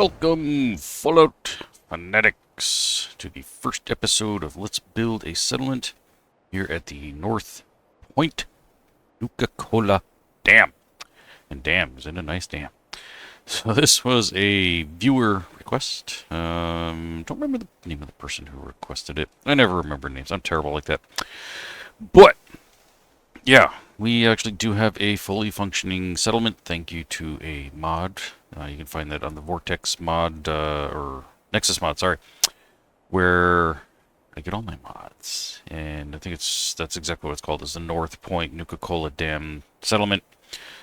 Welcome, Fallout fanatics, to the first episode of Let's Build a Settlement here at the North Point Nuka-Cola Dam. And dam, isn't a nice dam. So this was a viewer request. Don't remember the name of the person who requested it. I never remember names. I'm terrible like that. But, yeah, we actually do have a fully functioning settlement. Thank you to a mod. You can find that on the Vortex mod, or Nexus mod, sorry, where I get all my mods. And I think that's exactly what it's called, is the North Point Nuka-Cola Dam Settlement.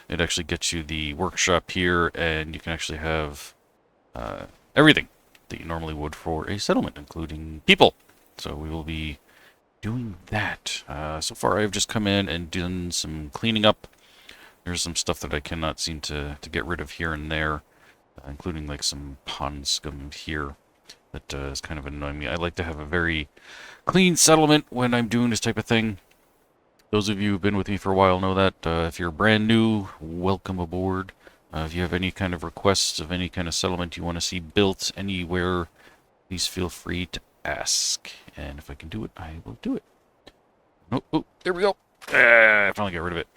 It actually gets you the workshop here, and you can actually have everything that you normally would for a settlement, including people. So we will be doing that. So far I've just come in and done some cleaning up. There's some stuff that I cannot seem to get rid of here and there, including like some pond scum here that is kind of annoying me. I like to have a very clean settlement when I'm doing this type of thing. Those of you who've been with me for a while know that. If you're brand new, welcome aboard. If you have any kind of requests of any kind of settlement you want to see built anywhere, please feel free to ask. And if I can do it, I will do it. Oh, there we go. I finally got rid of it.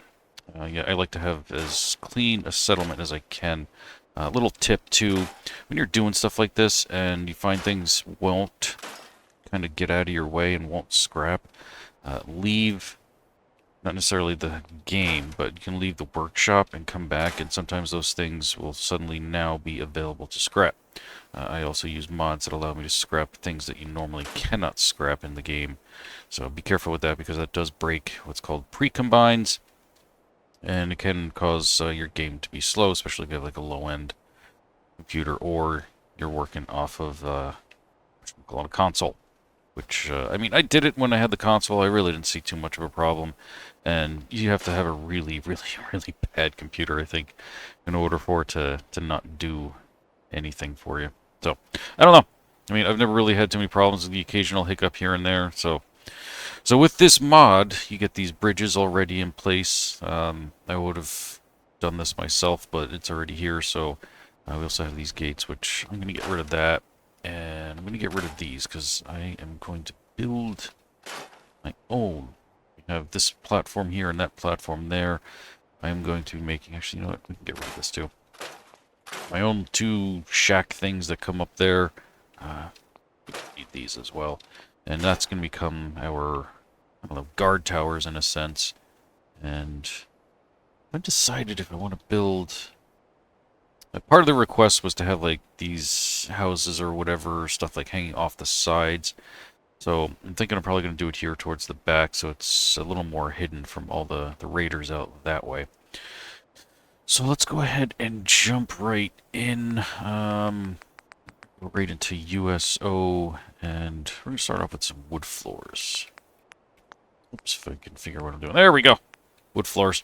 Yeah, I like to have as clean a settlement as I can. Little tip too, when you're doing stuff like this and you find things won't kind of get out of your way and won't scrap, leave, not necessarily the game, but you can leave the workshop and come back, and sometimes those things will suddenly now be available to scrap. I also use mods that allow me to scrap things that you normally cannot scrap in the game. So be careful with that, because that does break what's called pre-combines. And it can cause your game to be slow, especially if you have like a low-end computer or you're working off of a console. Which, I mean, I did it when I had the console. I really didn't see too much of a problem. And you have to have a really, really, really bad computer, I think, in order for it to not do anything for you. So, I don't know. I mean, I've never really had too many problems with the occasional hiccup here and there, so with this mod, you get these bridges already in place. I would have done this myself, but it's already here, so we also have these gates, which I'm going to get rid of that. And I'm going to get rid of these, because I am going to build my own. We have this platform here and that platform there. I am going to be making, actually, you know what, we can get rid of this too. My own two shack things that come up there. We need these as well. And that's going to become our, I don't know, guard towers in a sense. And I've decided if I want to build... Part of the request was to have like these houses or whatever, stuff like hanging off the sides. So I'm thinking I'm probably going to do it here towards the back, so it's a little more hidden from all the raiders out that way. So let's go ahead and jump right in. Go right into USO, and we're going to start off with some wood floors. Oops, if I can figure out what I'm doing. There we go. Wood floors.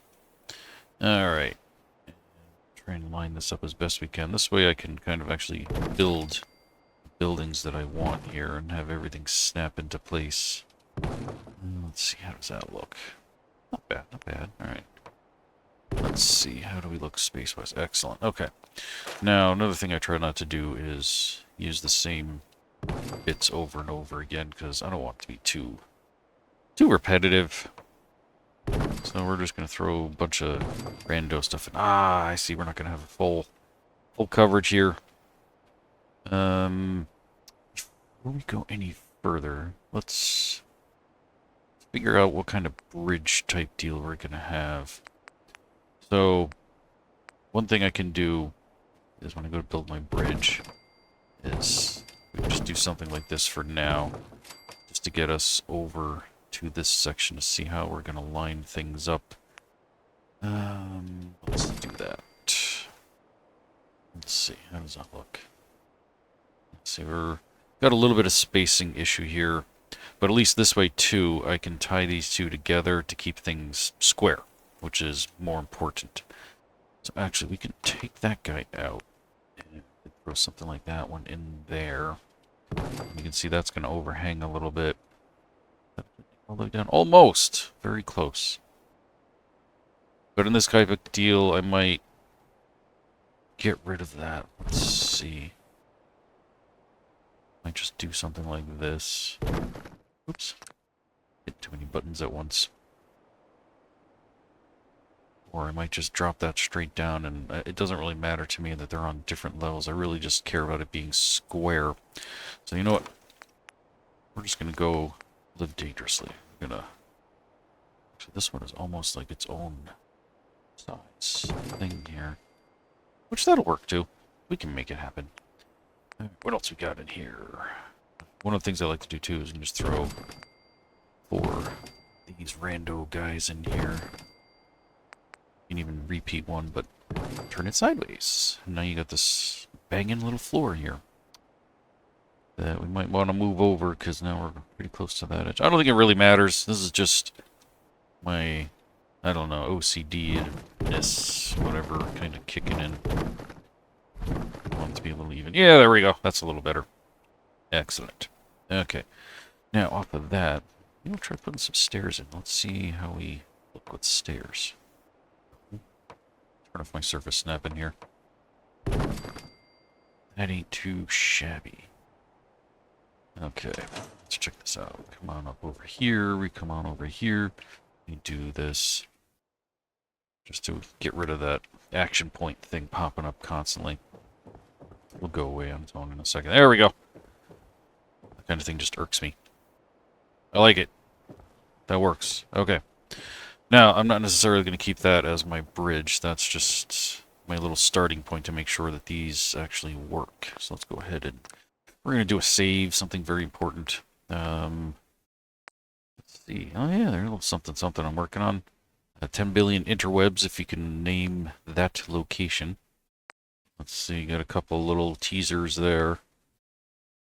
Alright. Try and line this up as best we can. This way I can kind of actually build buildings that I want here and have everything snap into place. Let's see, how does that look? Not bad, not bad. Alright. Let's see, how do we look space-wise? Excellent. Okay. Now, another thing I try not to do is use the same bits over and over again, because I don't want it to be too repetitive. So we're just going to throw a bunch of rando stuff in. I see we're not going to have a full coverage here. Before we go any further, let's figure out what kind of bridge type deal we're going to have. So, one thing I can do is when I go to build my bridge is we can just do something like this for now, just to get us over to this section to see how we're going to line things up. Let's do that. Let's see, how does that look? Let's see, we've got a little bit of spacing issue here, but at least this way too, I can tie these two together to keep things square, which is more important. So actually, we can take that guy out and throw something like that one in there. You can see that's going to overhang a little bit. All the way down, almost, very close. But in this type of deal, I might get rid of that. Let's see. do something like this. Oops. Hit too many buttons at once. Or I might just drop that straight down, and it doesn't really matter to me that they're on different levels. I really just care about it being square. So you know what? We're just going to go live dangerously. We're going to... Actually, this one is almost like its own size thing here. Which that'll work too. We can make it happen. What else we got in here? One of the things I like to do too is just throw 4 these rando guys in here. You can even repeat one, but turn it sideways. And now you got this banging little floor here that we might want to move over because now we're pretty close to that edge. I don't think it really matters. This is just my, I don't know, OCD-ness, whatever, kind of kicking in. I want it to be a little even. Yeah, there we go. That's a little better. Excellent. Okay. Now, off of that, we'll try putting some stairs in. Let's see how we look with stairs. Turn off my surface snap in here. That ain't too shabby. Okay, let's check this out. Come on up over here. We come on over here. We do this just to get rid of that action point thing popping up constantly. We'll go away on its own in a second. There we go. That kind of thing just irks me. I like it. That works. Okay. Now, I'm not necessarily going to keep that as my bridge. That's just my little starting point to make sure that these actually work. So let's go ahead and we're going to do a save, something very important. Let's see. Oh yeah, there's a little something I'm working on. 10 billion interwebs, if you can name that location. Let's see, got a couple little teasers there.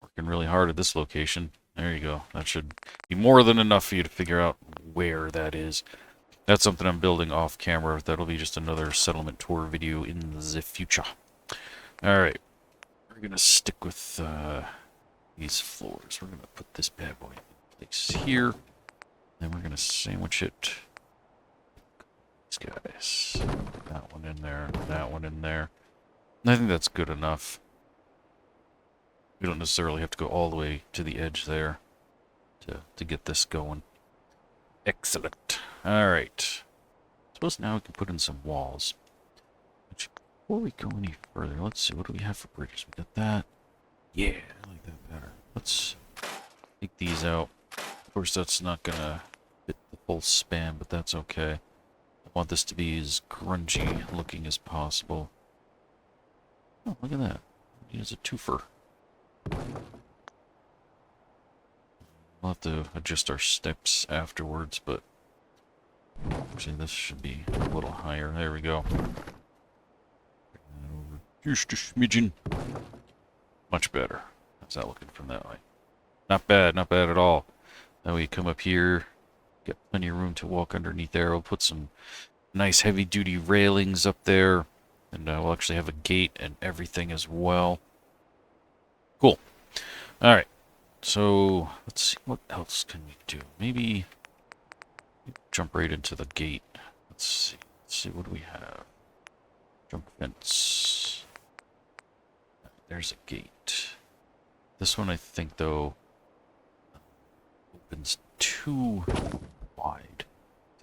Working really hard at this location. There you go. That should be more than enough for you to figure out where that is. That's something I'm building off camera. That'll be just another settlement tour video in the future. Alright. We're going to stick with these floors. We're going to put this bad boy in place here. Then we're going to sandwich it. These guys. That one in there. That one in there. And I think that's good enough. We don't necessarily have to go all the way to the edge there to get this going. Excellent. Alright. Suppose now we can put in some walls. Which, before we go any further, let's see, what do we have for bridges? We got that. Yeah, I like that better. Let's take these out. Of course, that's not gonna fit the full span, but that's okay. I want this to be as grungy looking as possible. Oh, look at that. Here's a twofer. We'll have to adjust our steps afterwards, but actually this should be a little higher. There we go. Just a smidgen. Much better. How's that looking from that way? Not bad at all. Now we come up here, got plenty of room to walk underneath there. We'll put some nice heavy-duty railings up there, and we'll actually have a gate and everything as well. Cool. Alright. So, let's see, what else can we do? Maybe jump right into the gate. Let's see, what do we have? Jump fence. There's a gate. This one, I think, though, opens too wide.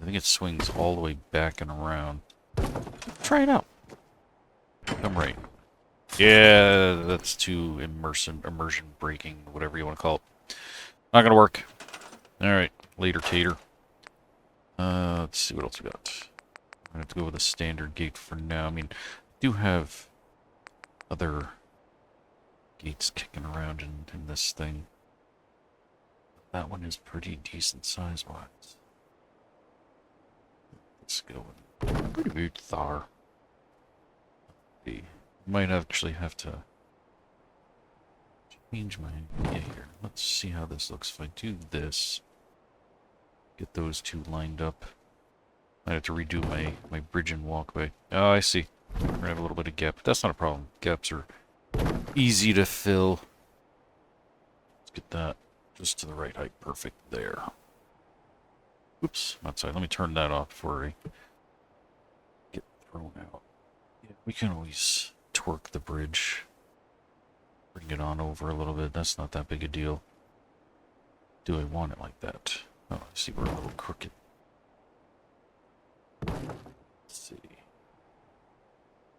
I think it swings all the way back and around. Try it out. I'm right. Yeah, that's too immersion breaking, whatever you want to call it. Not gonna work. Alright, later tater. Let's see what else we got. I'm gonna have to go with a standard gate for now. I mean, I do have other gates kicking around in this thing. That one is pretty decent size-wise. Let's go with pretty good Thar. Might actually have to change my idea here. Let's see how this looks. If I do this, get those two lined up. I have to redo my bridge and walkway. Oh, I see. We're gonna have a little bit of gap, but that's not a problem. Gaps are easy to fill. Let's get that just to the right height. Perfect there. Oops, outside. Let me turn that off before I get thrown out. Yeah, we can always torque the bridge. bring it on over a little bit. That's not that big a deal. Do I want it like that? Oh, I see we're a little crooked. Let's see.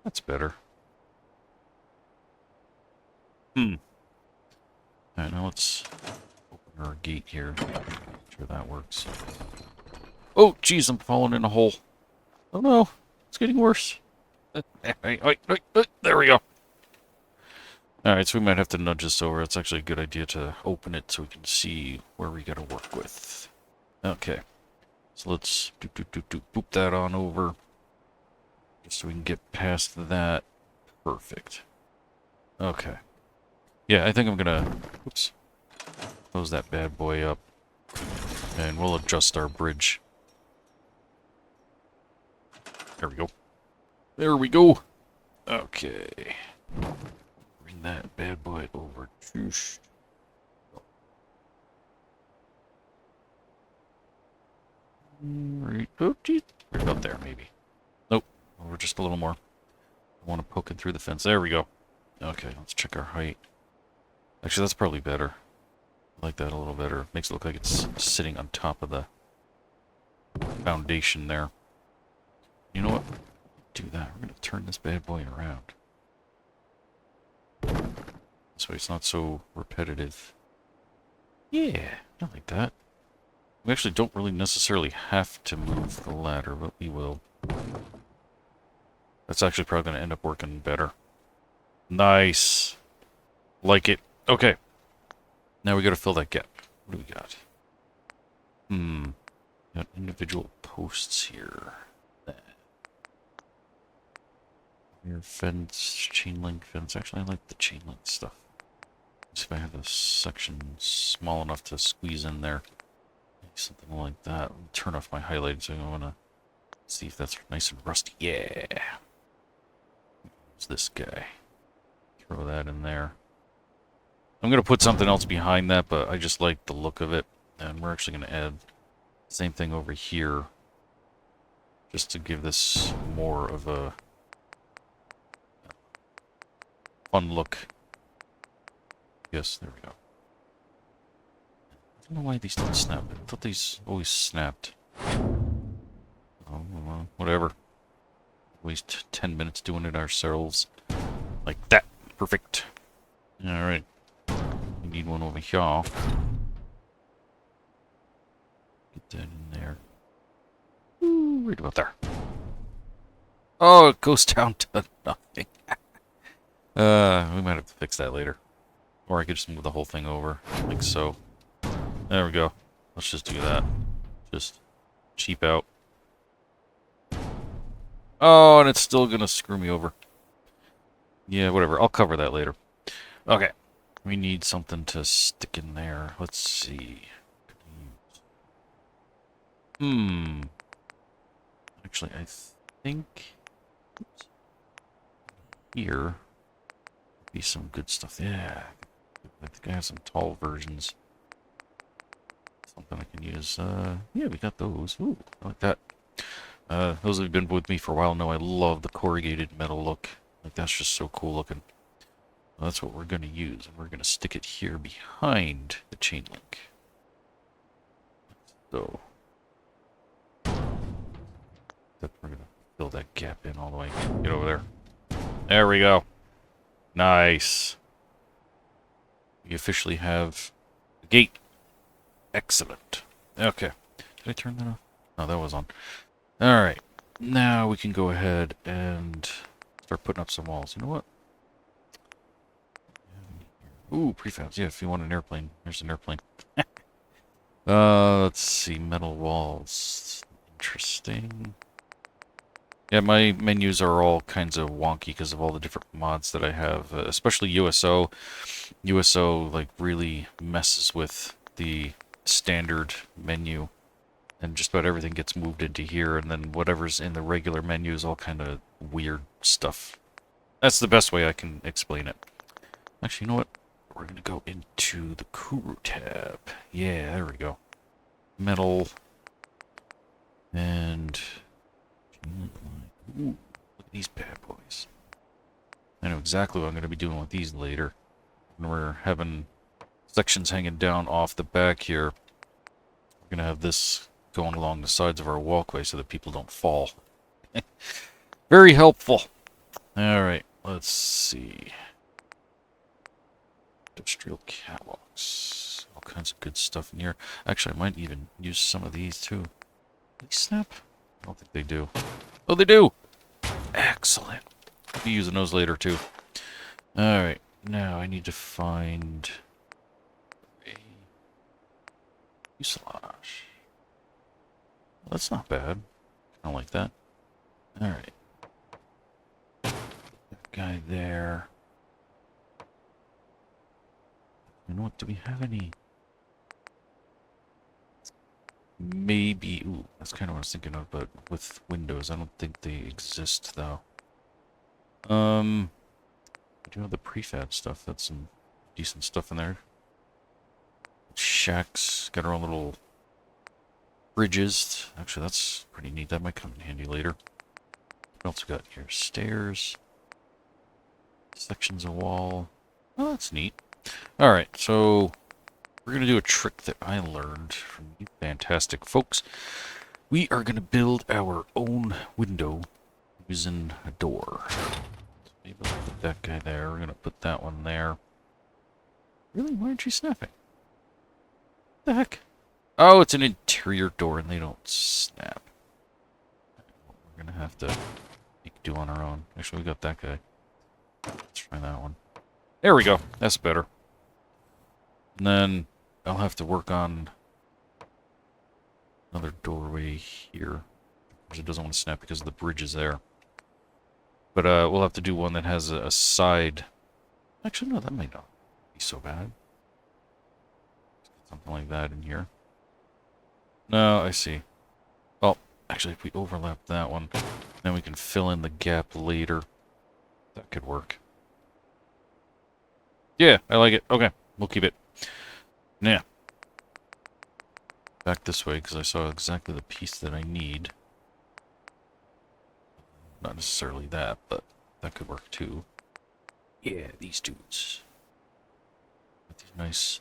That's better. Alright, now let's open our gate here. Make sure that works. Oh, jeez, I'm falling in a hole. Oh no, it's getting worse. There we go. Alright, so we might have to nudge this over. It's actually a good idea to open it so we can see where we gotta work with. Okay. So let's boop that on over. Just so we can get past that. Perfect. Okay. Yeah, I think I'm gonna... Oops. Close that bad boy up. And we'll adjust our bridge. There we go. There we go. Okay. Bring that bad boy over. Right. Oh, geez. Right about there, maybe. Nope. Over just a little more. I want to poke it through the fence. There we go. Okay, let's check our height. Actually, that's probably better. I like that a little better. Makes it look like it's sitting on top of the foundation there. You know what? Do that. We're going to turn this bad boy around. This way it's not so repetitive. Yeah, I like that. We actually don't really necessarily have to move the ladder, but we will. That's actually probably going to end up working better. Nice. Like it. Okay. Now we got to fill that gap. What do we got? Got individual posts here. Your fence, chain link fence. Actually, I like the chain link stuff. See if I have this section small enough to squeeze in there. Something like that. I'll turn off my highlight so I want to see if that's nice and rusty. Yeah. Who's this guy? Throw that in there. I'm going to put something else behind that, but I just like the look of it. And we're actually going to add the same thing over here. Just to give this more of a fun look. Yes, there we go. I don't know why these don't snap. I thought these always snapped. Oh, well, whatever. Waste 10 minutes doing it ourselves. Like that. Perfect. Alright. We need one over here. Get that in there. Ooh, right about there. Oh, it goes down to nothing. We might have to fix that later. Or I could just move the whole thing over, like so. There we go. Let's just do that. Just cheap out. Oh, and it's still gonna screw me over. Yeah, whatever. I'll cover that later. Okay. We need something to stick in there. Let's see. Actually, I think here would be some good stuff. Yeah. I think I have some tall versions. Something I can use. Yeah, we got those. Ooh, I like that. Those who've been with me for a while know I love the corrugated metal look. Like, that's just so cool looking. Well, that's what we're going to use. And we're going to stick it here behind the chain link. So, we're going to fill that gap in all the way. Get over there. There we go. Nice. We officially have a gate. Excellent. Okay. Did I turn that off? No, that was on. Alright. Now we can go ahead and start putting up some walls. You know what? Ooh, prefabs. Yeah, if you want an airplane. There's an airplane. Let's see. Metal walls. Interesting. Yeah, my menus are all kinds of wonky because of all the different mods that I have. Especially USO. USO, like, really messes with the standard menu. And just about everything gets moved into here. And then whatever's in the regular menu is all kind of weird stuff. That's the best way I can explain it. Actually, you know what? We're going to go into the Kuru tab. Yeah, there we go. Metal. And... ooh, look at these bad boys. I know exactly what I'm going to be doing with these later. when we're having sections hanging down off the back here, we're going to have this going along the sides of our walkway so that people don't fall. Very helpful. Alright, let's see. Industrial catwalks. All kinds of good stuff in here. Actually, I might even use some of these too. Do they snap? I don't think they do. Oh, they do! Excellent. I'll be using those later too. Alright, now I need to find a fuselage. Well, that's not bad. I don't like that. Alright. That guy there. You know what? Do we have any? Maybe. Ooh, that's kind of what I was thinking of, but with windows, I don't think they exist though. We do have the prefab stuff. That's some decent stuff in there. Shacks got our own little bridges. Actually, that's pretty neat. That might come in handy later. What else we got here? Stairs. Sections of wall. Oh, that's neat. Alright, so we're going to do a trick that I learned from you fantastic folks. We are going to build our own window using a door. So maybe we'll put that guy there. We're going to put that one there. Really? Why aren't you snapping? What the heck? Oh, it's an interior door and they don't snap. We're going to have to make do on our own. Actually, we got that guy. Let's try that one. There we go. That's better. And then I'll have to work on another doorway here. Because it doesn't want to snap because the bridge is there. But we'll have to do one that has a side. Actually, no, that might not be so bad. Something like that in here. No, I see. Well, actually, if we overlap that one, then we can fill in the gap later. That could work. Yeah, I like it. Okay, we'll keep it. Now, back this way, because I saw exactly the piece that I need. Not necessarily that, but that could work too. Yeah, these dudes. Got these nice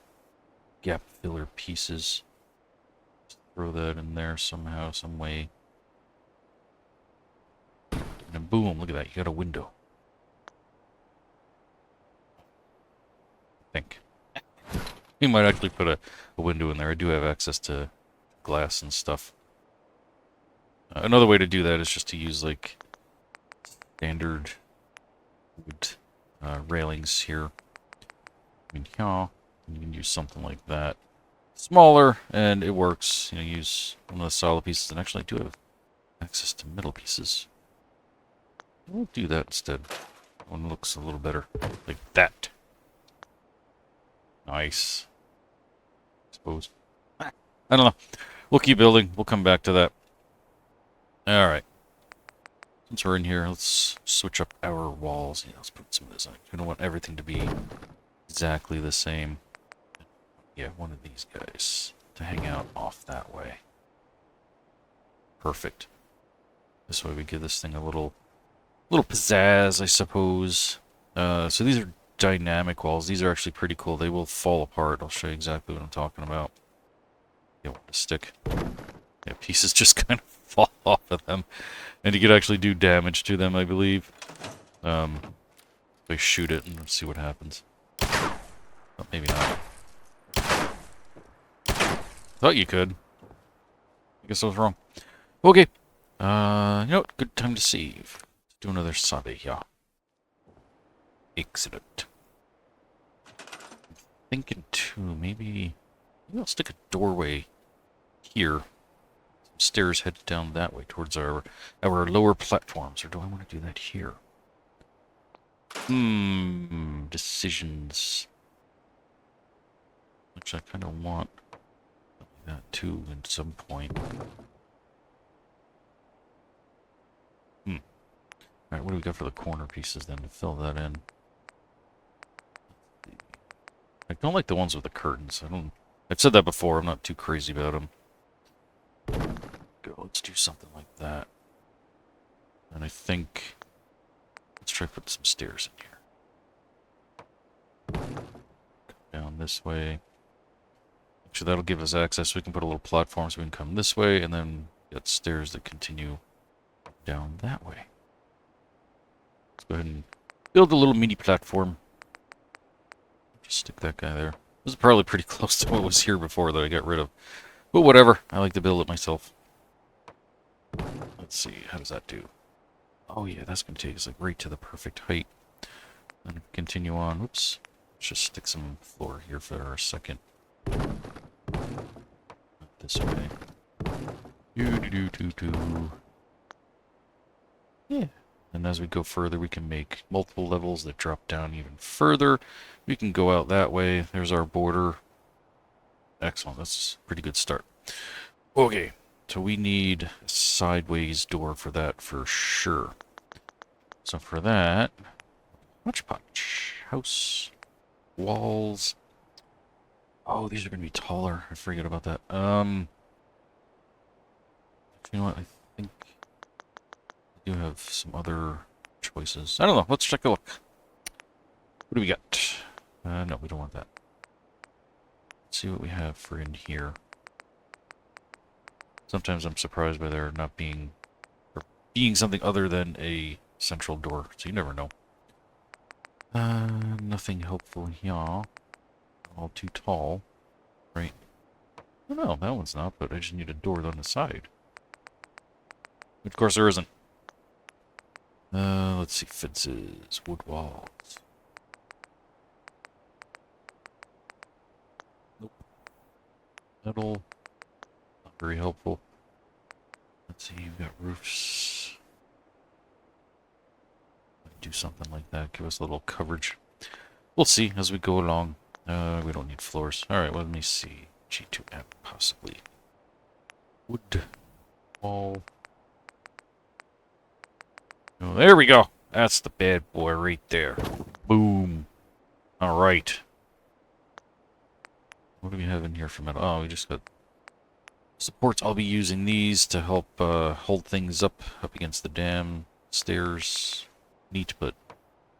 gap filler pieces. Just throw that in there somehow, some way. And then boom, look at that, you got a window. I think. We might actually put a window in there. I do have access to glass and stuff. Another way to do that is just to use like standard wood railings here. I mean, yeah, you can use something like that. Smaller, and it works. You know, use one of the solid pieces, and actually I do have access to metal pieces. We'll do that instead. One looks a little better. Like that. Nice. I suppose. I don't know. We'll keep building. We'll come back to that. Alright. Since we're in here, let's switch up our walls. Yeah, let's put some of this on. We don't want everything to be exactly the same. Yeah, one of these guys to hang out off that way. Perfect. This way we give this thing a little pizzazz, I suppose. So these are dynamic walls. These are actually pretty cool. They will fall apart. I'll show you exactly what I'm talking about. You don't want to stick. Yeah, pieces just kind of fall off of them. And you could actually do damage to them, I believe. If I shoot it and see what happens. Oh, maybe not. Thought you could. I guess I was wrong. Okay. You know what? Good time to save. Let's do another Sunday, yeah. Excellent. I'm thinking too, maybe I'll stick a doorway here. Some stairs headed down that way towards our lower platforms, or do I want to do that here? Decisions. Which I kind of want that too at some point. Alright, what do we got for the corner pieces then to fill that in? I don't like the ones with the curtains. I've said that before, I'm not too crazy about them. Go, let's do something like that. And I think let's try to put some stairs in here. one this way. Actually, that'll give us access. We can put a little platform so we can come this way, and then get stairs that continue down that way. Let's go ahead and build a little mini platform. Just stick that guy there. This is probably pretty close to what was here before that I got rid of. But whatever. I like to build it myself. Let's see. How does that do? Oh yeah, that's going to take us like right to the perfect height. Then continue on. Whoops. Let's just stick some floor here for a second. This way. Yeah. And as we go further, we can make multiple levels that drop down even further. We can go out that way. There's our border. Excellent. That's a pretty good start. Okay. So we need a sideways door for that for sure. So for that, hodgepodge, house, walls. Oh, these are going to be taller. I forget about that. You know what? I think I do have some other choices. I don't know. Let's take a look. What do we got? No, we don't want that. Let's see what we have for in here. Sometimes I'm surprised by there not being, or being something other than a central door. So you never know. Nothing helpful here. All too tall. Right. Oh no, that one's not, but I just need a door on the side. Of course there isn't. Let's see. Fences. Wood walls. Nope. Metal. Not very helpful. Let's see. You've got roofs. Do something like that. Give us a little coverage. We'll see as we go along. We don't need floors. Alright, let me see. G2M, possibly. Wood. Wall. Oh, there we go. That's the bad boy right there. Boom. Alright. What do we have in here for metal? Oh, we just got supports. I'll be using these to help hold things up against the dam. Stairs. Neat, but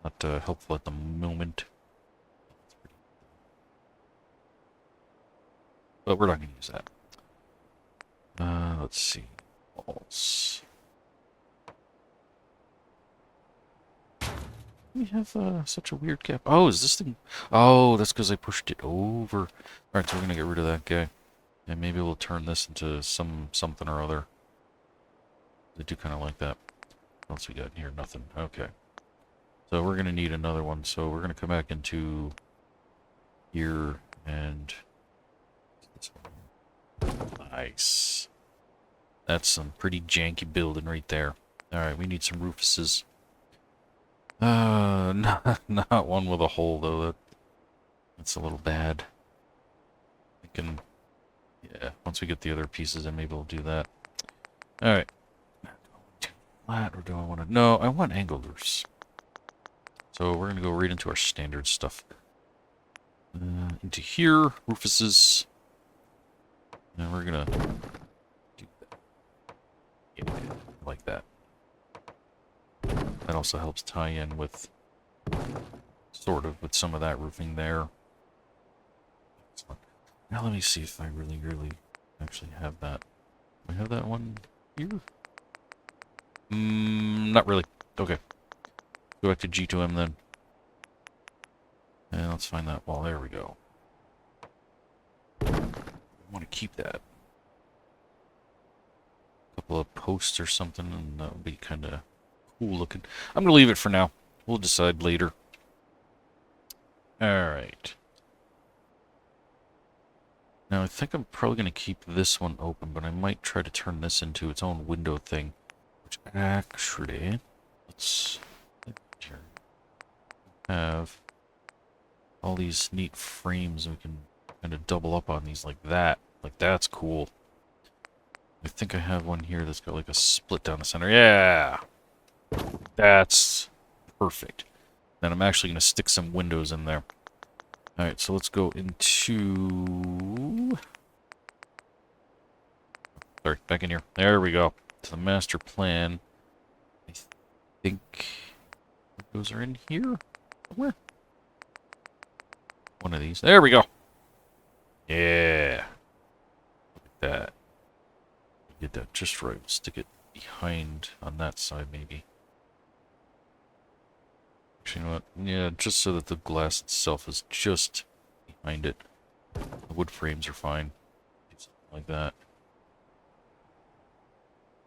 not helpful at the moment. But we're not going to use that. Let's see. Walls. We have such a weird gap. Oh, is this thing? Oh, that's because I pushed it over. Alright, so we're going to get rid of that guy. And maybe we'll turn this into something or other. I do kind of like that. What else we got in here? Nothing. Okay. So we're going to need another one. So we're going to come back into here and this one. Nice. That's some pretty janky building right there. Alright, we need some roofuses. Not one with a hole though. That's a little bad. I can, yeah, once we get the other pieces in, maybe we'll do that. Alright. Flat, or do I want to? No, I want anglers. So we're going to go right into our standard stuff. Into here, roofuses. And we're going to do that. Yeah, like that. That also helps tie in with, sort of, with some of that roofing there. Excellent. Now let me see if I really actually have that. Do I have that one here? Not really. Okay. Go back to G2M then. And let's find that wall. There we go. I want to keep that. A couple of posts or something, and that would be kind of cool looking. I'm going to leave it for now. We'll decide later. Alright. Now I think I'm probably going to keep this one open, but I might try to turn this into its own window thing. Which actually, let's have all these neat frames. We can kind of double up on these like that. Like, that's cool. I think I have one here that's got like a split down the center. Yeah! That's perfect. Then I'm actually going to stick some windows in there. Alright, so let's go into... Sorry, back in here. There we go. To the master plan. I think windows are in here somewhere. one of these. There we go. Yeah. Look at that. Get that just right. We'll stick it behind on that side, maybe. Actually, you know what? Yeah, just so that the glass itself is just behind it. The wood frames are fine. Do something like that.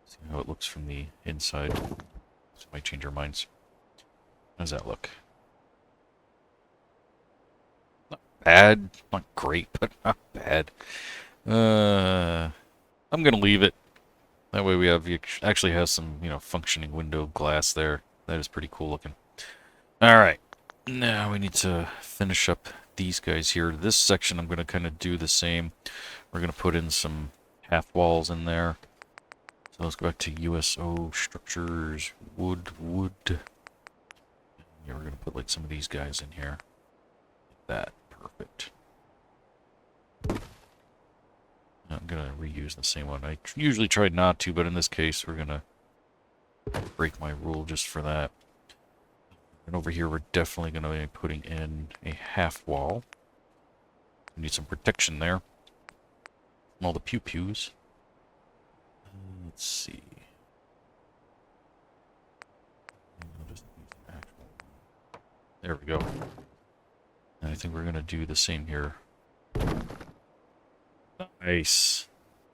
See how it looks from the inside. So might change our minds. How does that look? Not bad. Not great, but not bad. I'm gonna leave it. That way we have, actually has some, you know, functioning window glass there. That is pretty cool looking. Alright. Now we need to finish up these guys here. This section I'm going to kind of do the same. We're going to put in some half walls in there. So let's go back to USO structures, wood. Yeah, we're going to put like some of these guys in here. Like that. Perfect. I'm going to reuse the same one. I usually try not to, but in this case we're going to break my rule just for that. And over here, we're definitely going to be putting in a half wall. We need some protection there from all the pew-pews. Let's see. There we go. And I think we're going to do the same here. Nice.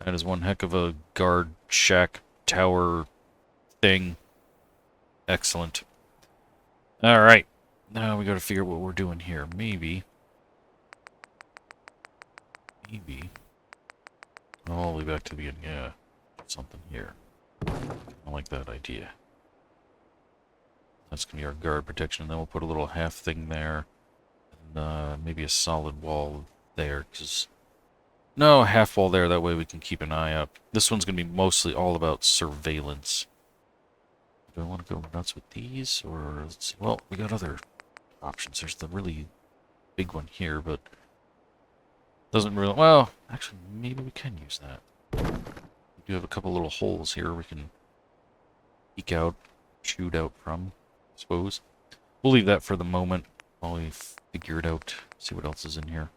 That is one heck of a guard shack tower thing. Excellent. Alright, now we gotta figure out what we're doing here. Maybe, all the way back to the beginning, yeah, something here. I like that idea. That's gonna be our guard protection, and then we'll put a little half thing there, and maybe a solid wall there, because, no, a half wall there, that way we can keep an eye out. This one's gonna be mostly all about surveillance. Do I want to go nuts with these, or let's see. Well, we got other options. There's the really big one here, but doesn't really. Well, actually, maybe we can use that. We do have a couple little holes here we can peek out, shoot out from, I suppose. We'll leave that for the moment while we figure it out. See what else is in here.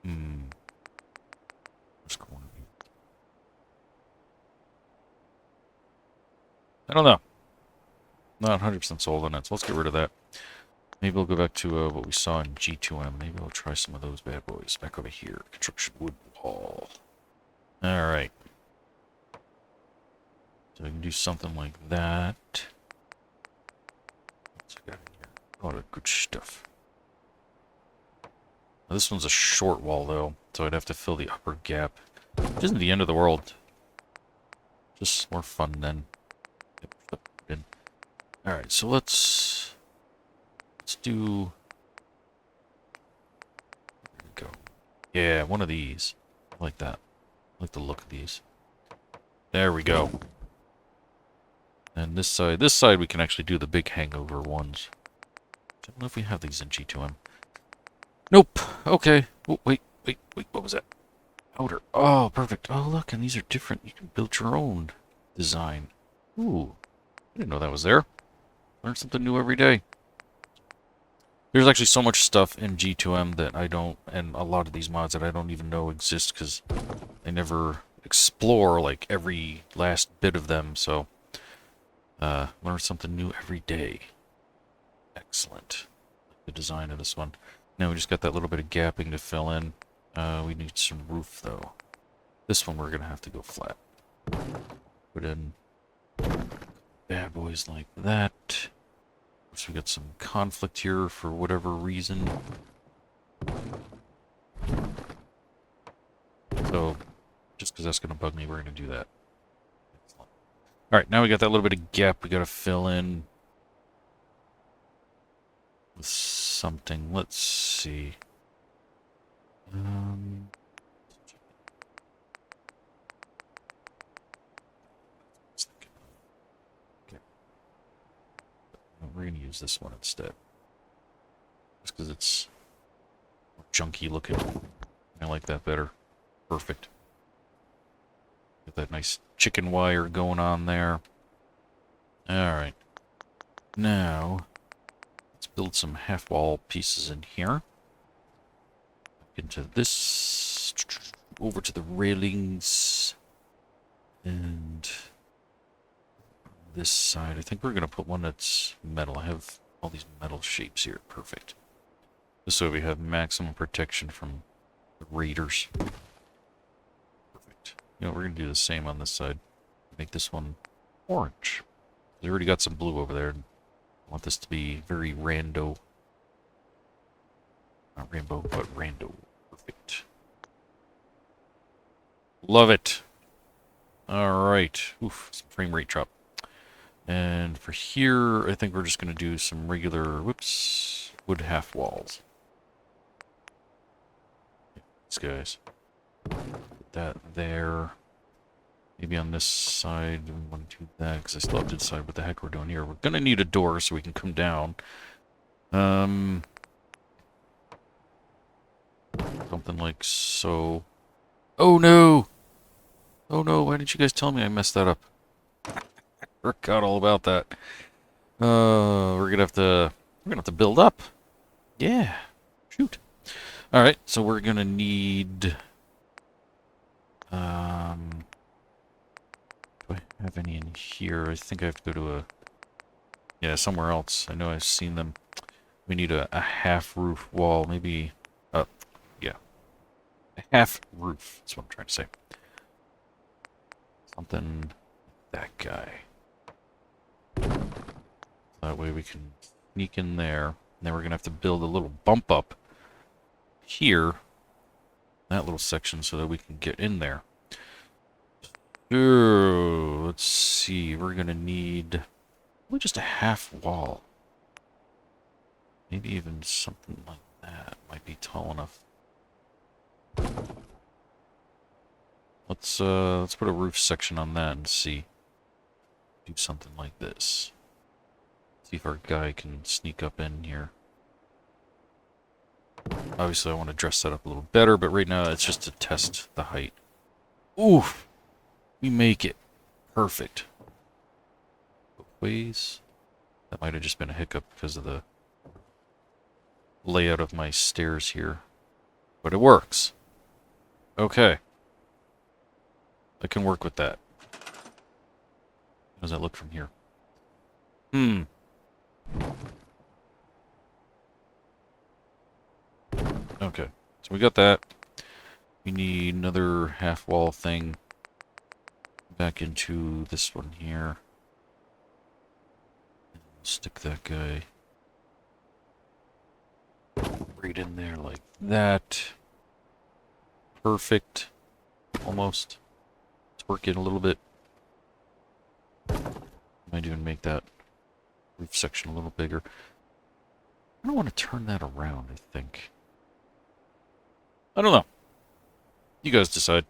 Where's corner? I don't know. Not 100% sold on it, so let's get rid of that. Maybe we'll go back to what we saw in G2M. Maybe we'll try some of those bad boys. Back over here. Construction wood wall. Alright. So we can do something like that. What's we got in here? A lot of good stuff. Now, this one's a short wall, though, so I'd have to fill the upper gap. Which isn't the end of the world. Just more fun then. Alright, so let's do, there we go. Yeah, one of these. I like that. I like the look of these. There we go. And this side we can actually do the big hangover ones. I don't know if we have these in G2M. Nope. Okay. Oh, wait, what was that? Outer. Oh, perfect. Oh, look, and these are different. You can build your own design. Ooh. I didn't know that was there. Learn something new every day. There's actually so much stuff in G2M that I don't, and a lot of these mods that I don't even know exist because they never explore like every last bit of them. So, learn something new every day. Excellent. The design of this one. Now we just got that little bit of gapping to fill in. We need some roof though. This one we're gonna have to go flat. Put in bad boys like that. So we got some conflict here for whatever reason. So, just because that's going to bug me, we're going to do that. Alright, now we got that little bit of gap we got to fill in with something. Let's see. We're going to use this one instead. Just because it's junky looking. I like that better. Perfect. Get that nice chicken wire going on there. Alright. Now, let's build some half-wall pieces in here. Into this, over to the railings, and this side. I think we're going to put one that's metal. I have all these metal shapes here. Perfect. Just so we have maximum protection from the raiders. Perfect. You know, we're going to do the same on this side. Make this one orange. We already got some blue over there. I want this to be very rando. Not rainbow, but rando. Perfect. Love it. Alright. Oof, some frame rate drop. And for here, I think we're just going to do some regular, whoops, wood half walls. These guys. Put that there. Maybe on this side, we want to do that, because I still have to decide what the heck we're doing here. We're going to need a door so we can come down. Something like so. Oh no! Oh no, why didn't you guys tell me I messed that up? Forgot all about that. We're gonna have to build up. Yeah. Shoot. Alright, so we're gonna need do I have any in here? I think I have to go to somewhere else. I know I've seen them. We need a half roof wall, maybe yeah. A half roof, that's what I'm trying to say. Something that guy. That way we can sneak in there. And then we're going to have to build a little bump up here. That little section so that we can get in there. Ooh, let's see. We're going to need probably just a half wall. Maybe even something like that might be tall enough. Let's put a roof section on that and see. Do something like this. See if our guy can sneak up in here. Obviously I want to dress that up a little better, but right now it's just to test the height. Oof! We make it. Perfect. Both ways. That might have just been a hiccup because of the layout of my stairs here. But it works. Okay. I can work with that. How does that look from here? Okay, so we got that. We need another half wall thing back into this one here. Stick that guy right in there like that. Perfect. Almost. Let's work it a little bit. Might even make that roof section a little bigger. I don't want to turn that around, I think. I don't know. You guys decide.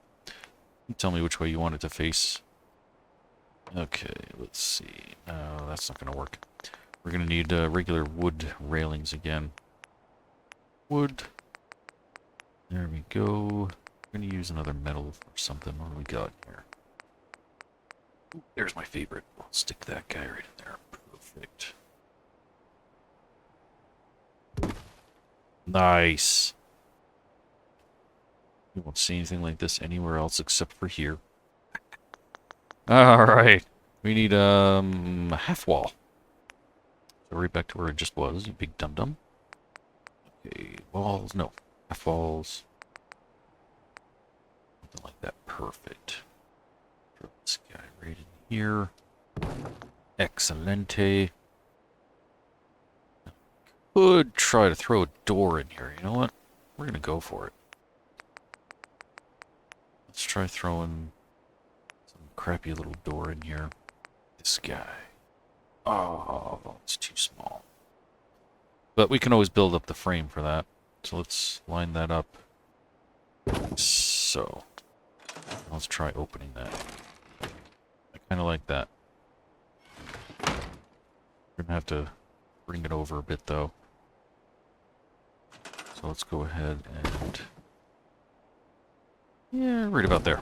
You tell me which way you want it to face. Okay, let's see. No, that's not going to work. We're going to need regular wood railings again. Wood. There we go. We're going to use another metal or something. What do we got here? Ooh, there's my favorite. I'll stick that guy right in there. Perfect. Nice. You won't see anything like this anywhere else except for here. Alright. We need a half wall. So right back to where it just was, you big dum-dum. Okay, walls, no. Half walls. Something like that. Perfect. Throw this guy right in here. Excelente. Could try to throw a door in here. You know what? We're gonna go for it. Let's try throwing some crappy little door in here. This guy. Oh, it's too small. But we can always build up the frame for that. So let's line that up. So. Let's try opening that. I kind of like that. We're going to have to bring it over a bit, though. So let's go ahead and... yeah, right about there.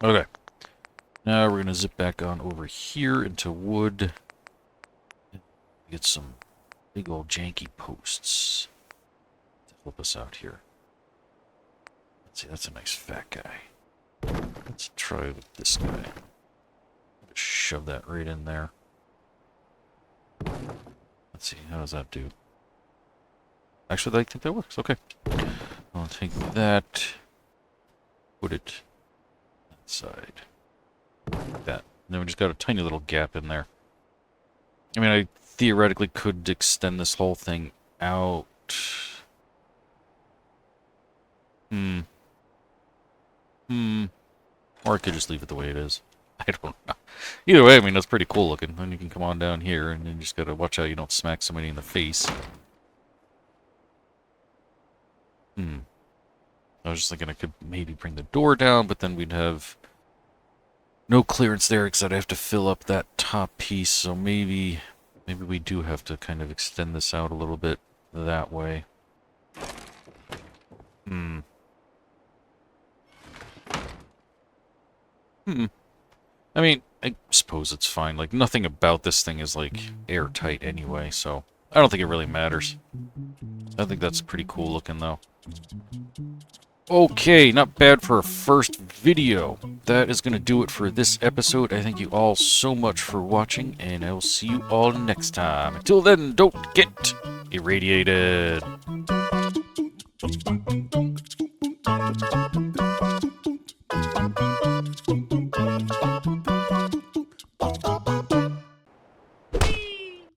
Okay. Now we're going to zip back on over here into wood. Get some Big old janky posts to help us out here. Let's see, that's a nice fat guy. Let's try with this guy. Just shove that right in there. Let's see, how does that do? Actually, I think that works. Okay. I'll take that. Put it that side. Like that. And then we just got a tiny little gap in there. I mean, I theoretically could extend this whole thing out. Or I could just leave it the way it is. I don't know. Either way, I mean, that's pretty cool looking. Then you can come on down here, and then you just gotta watch out you don't smack somebody in the face. I was just thinking I could maybe bring the door down, but then we'd have no clearance there because I'd have to fill up that top piece. So maybe we do have to kind of extend this out a little bit that way. I mean, I suppose it's fine. Like, nothing about this thing is, like, airtight anyway, so I don't think it really matters. I think that's pretty cool looking, though. Okay, not bad for a first video. That is going to do it for this episode. I thank you all so much for watching, and I will see you all next time. Until then, don't get irradiated.